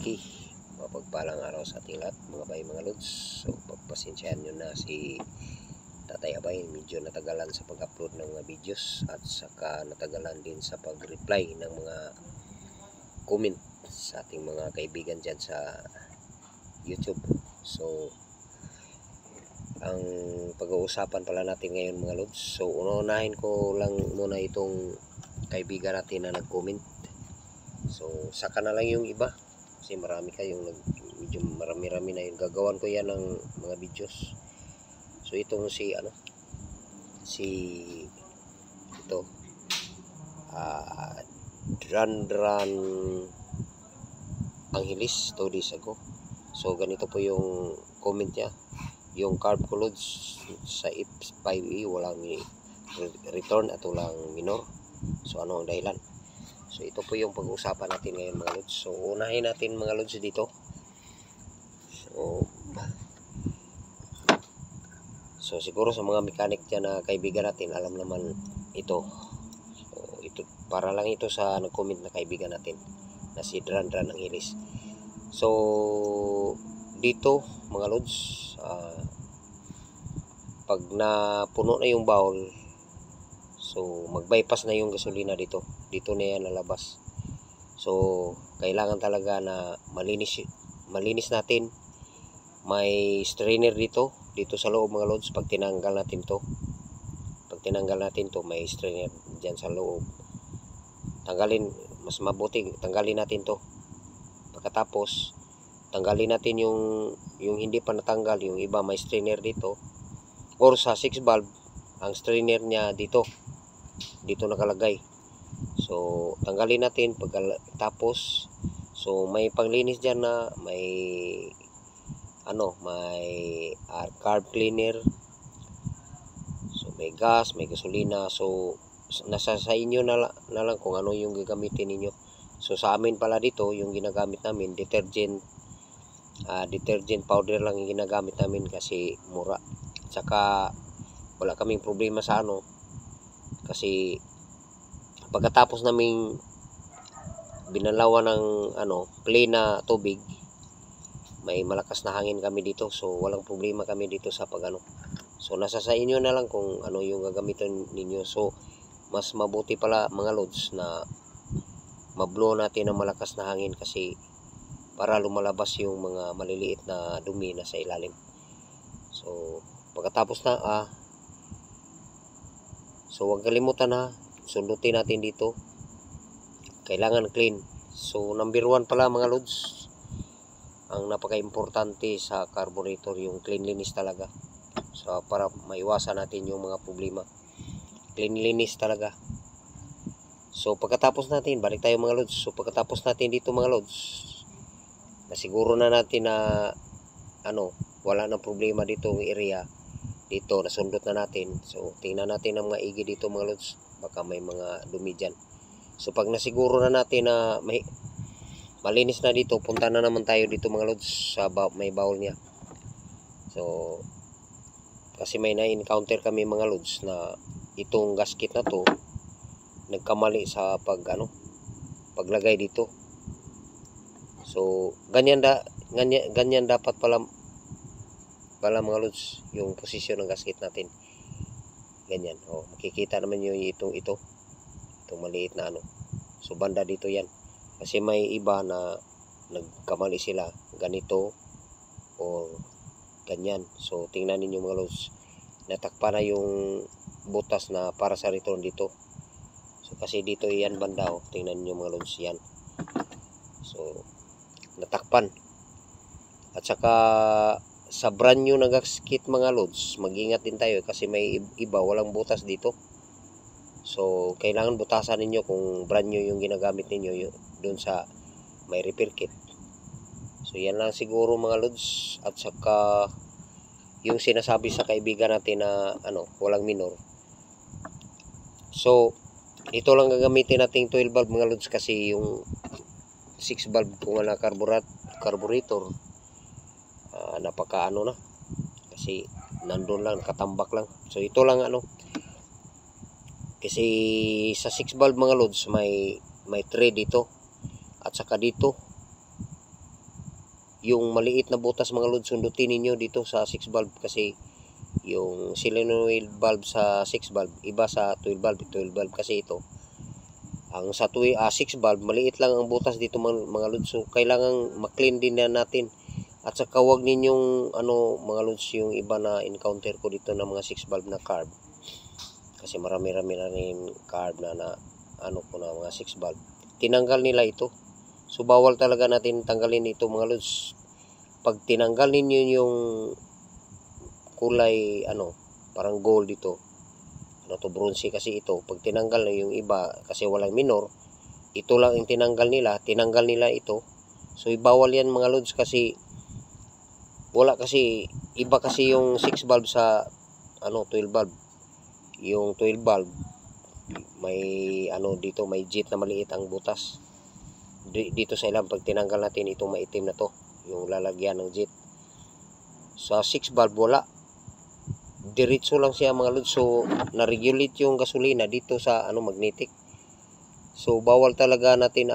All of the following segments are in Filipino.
Okay, mapagpalang araw sa ating lahat mga bay mga lods. So pagpasensyahan nyo na si Tatay Abay, medyo natagalan sa pag-upload ng mga videos at saka natagalan din sa pag-reply ng mga comment sa ating mga kaibigan dyan sa YouTube. So ang pag-uusapan pala natin ngayon mga lods, so unahin ko lang muna itong kaibigan natin na nag-comment. So saka na lang yung iba kasi marami kayong medyo marami-rami na yung gagawan ko yan ng mga videos. So itong si ito Drandran Angelis 2 days ago. So ganito po yung comment niya. Yung carb ko loads sa F5E walang return at walang minor. So ano ang dahilan? So ito po yung pag-uusapan natin ngayon mga lods. So unahin natin mga lods dito. So siguro sa mga mechanic dyan na kaibigan natin, alam naman ito. So ito para lang ito sa nag-comment na kaibigan natin na si Drandran Angelis. So dito mga lods, pag napuno na yung bowl, so mag-bypass na yung gasolina dito na yan lalabas. So kailangan talaga na malinis natin. May strainer dito sa loob mga loads. Pag tinanggal natin to may strainer dyan sa loob. Mas mabuti tanggalin natin to. Pagkatapos tanggalin natin yung hindi pa natanggal. Yung iba may strainer dito, or sa 6 valve ang strainer niya dito nakalagay. So tanggalin natin pagkatapos. So may panglinis dyan na may carb cleaner. So may gas, may gasolina. So nasa sa inyo na lang kung ano yung gagamitin ninyo. So sa amin pala dito yung ginagamit namin detergent powder lang yung ginagamit namin kasi mura. Tsaka wala kaming problema sa kasi pagkatapos naming binalawan ng plain na tubig, may malakas na hangin kami dito. So walang problema kami dito sa So nasa sa inyo na lang kung ano yung gagamitin ninyo. So mas mabuti pala mga lods na mablow natin ng malakas na hangin kasi para lumalabas yung mga maliliit na dumi na sa ilalim. So pagkatapos na so huwag kalimutan sundutin natin dito. Kailangan clean. So number 1 pala mga lods, ang napaka-importante sa carburetor yung cleanliness talaga. So para maiwasan natin yung mga problema, cleanliness talaga. So pagkatapos natin, balik tayo mga lods. So pagkatapos natin dito mga lods, nasiguro na natin na wala nang problema dito ng area. Dito nasundot na natin. So tingnan natin ang mga igi dito mga lods, baka may mga dumi dyan. So pag nasiguro na natin na malinis na dito, punta na naman tayo dito mga lods sa may bowl niya. So kasi may na-encounter kami mga lods na itong gasket na to nagkamali sa paglagay dito. So ganyan dapat pala mga lods yung posisyon ng gasket natin. Ganyan. Makikita naman nyo itong maliit na So banda dito yan. Kasi may iba na nagkamali sila ganito o ganyan. So tingnan niyo mga lods, natakpa na yung butas na para sa return dito. So kasi dito yan banda tingnan niyo mga lods yan. So natakpan. At saka sa brand new na gasket mga lods, mag-ingat din tayo kasi may iba walang butas dito. So kailangan butasan ninyo kung brand new yung ginagamit ninyo doon sa may repair kit. So yan lang siguro mga lods. At saka yung sinasabi sa kaibigan natin na walang minor. So ito lang gagamitin nating 12 valve mga lods kasi yung 6 valve kung na carburetor napaka na kasi nandun lang, katambak lang. So ito lang kasi sa 6 valve mga lods may tray dito at saka dito yung maliit na butas mga lods, sundutin ninyo dito sa 6 valve kasi yung solenoid valve sa 6 valve iba sa 12 valve. 12 valve kasi ito. Ang sa 6 valve maliit lang ang butas dito mga lods. So kailangan ma-clean din na natin. At saka wag ninyong mga lods, yung iba na encounter ko dito na mga 6 valve na carb. Kasi marami-rami na rin carb na ko na mga 6 valve. Tinanggal nila ito. So bawal talaga natin tanggalin ito mga lods. Pag tinanggal ninyo yung kulay parang gold dito, bronze kasi ito, pag tinanggal na yung iba kasi walang minor, ito lang yung tinanggal nila ito. So ibawal yan mga lods kasi wala, kasi iba kasi yung 6 valve sa 12 valve. Yung 12 valve may dito may jet na maliit ang butas. Dito sa ilang pag tinanggal natin itong maitim na to, yung lalagyan ng jet. Sa 6 valve wala, diretso lang siya mga lods. So na-regulate yung gasolina dito sa magnetic. So bawal talaga natin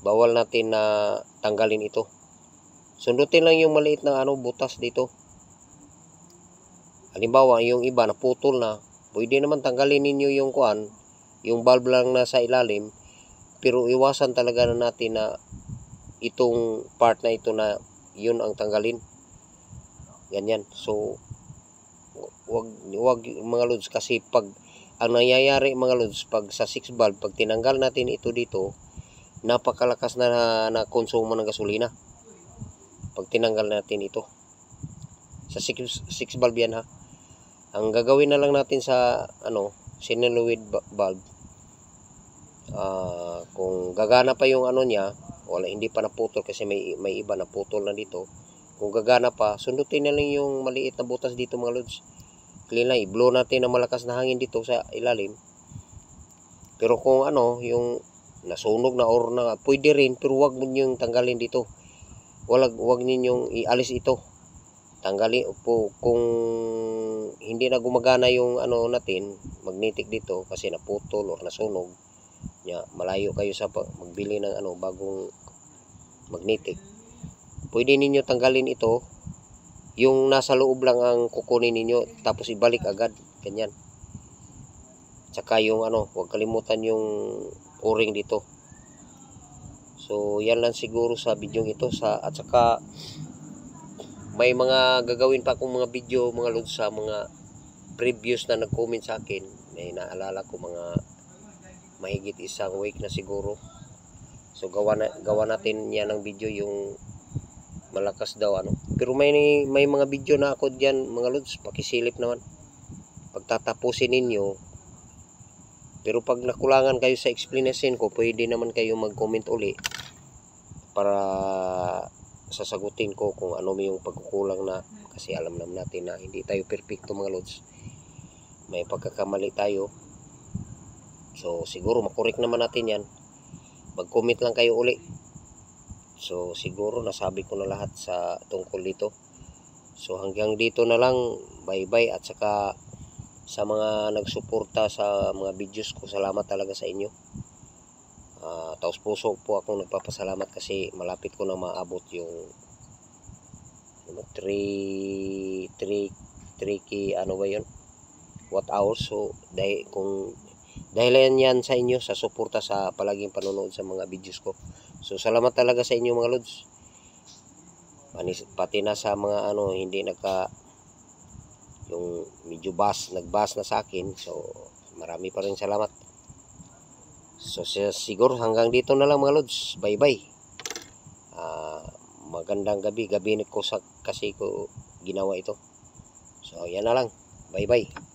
bawal natin na tanggalin ito. Sundutin lang yung maliit na butas dito. Halimbawa yung iba na putol na, pwede naman tanggalin ninyo yung yung valve lang na sa ilalim, pero iwasan talaga na natin na itong part na ito na yun ang tanggalin. Ganyan. So wag mga lods, kasi pag ang nangyayari mga lods, pag sa 6 valve pag tinanggal natin ito dito, napakalakas na konsumo ng gasolina pag tinanggal natin ito sa 6 valve yan ha. Ang gagawin na lang natin sa solenoid valve, kung gagana pa yung niya, hindi pa naputol kasi may iba na putol na dito. Kung gagana pa, sundutin na lang yung maliit na butas dito mga lods. Clean lang, i-blow natin ng malakas na hangin dito sa ilalim. Pero kung yung nasunog na or na, pwede rin, pero wag ninyong tanggalin dito. Wag ninyong ialis ito. Tanggalin po kung hindi na gumagana yung natin magnetic dito kasi naputol or nasunog. Malayo kayo sa magbili ng bagong magnetic. Pwede ninyo tanggalin ito. Yung nasa loob lang ang kukunin ninyo, tapos ibalik agad. Ganyan. Tsaka yung huwag kalimutan yung o-ring dito. So yan lang siguro sa video ito. At saka may mga gagawin pa akong mga video mga lods sa mga previous na nag-comment sa akin. May naalala ko mga mahigit isang week na siguro. So gawa natin yan ng video, yung malakas daw Pero may mga video na ako diyan mga lods, pakisilip naman pagtatapusin ninyo. Pero pag nakulangan kayo sa explanation ko, pwede naman kayo mag-comment uli para sasagutin ko kung may yung pagkukulang na, kasi alam naman natin na hindi tayo perfecto mga lods, may pagkakamali tayo. So siguro makorek naman natin yan, mag-comment lang kayo uli. So siguro nasabi ko na lahat sa tungkol dito. So hanggang dito na lang, bye bye. At saka sa mga nagsuporta sa mga videos ko, salamat talaga sa inyo. Taos puso po akong nagpapasalamat kasi malapit ko na maabot yung 3 watt hours. So dahil yan sa inyo, sa suporta sa palaging panonood sa mga videos ko. So salamat talaga sa inyo mga lods. Pati na sa mga hindi yung medyo nagbas na sa akin. So marami pa rin salamat. So siguro hanggang dito na lang mga lods. Bye bye. Magandang gabi ko kasi ko ginawa ito. So yan na lang. Bye bye.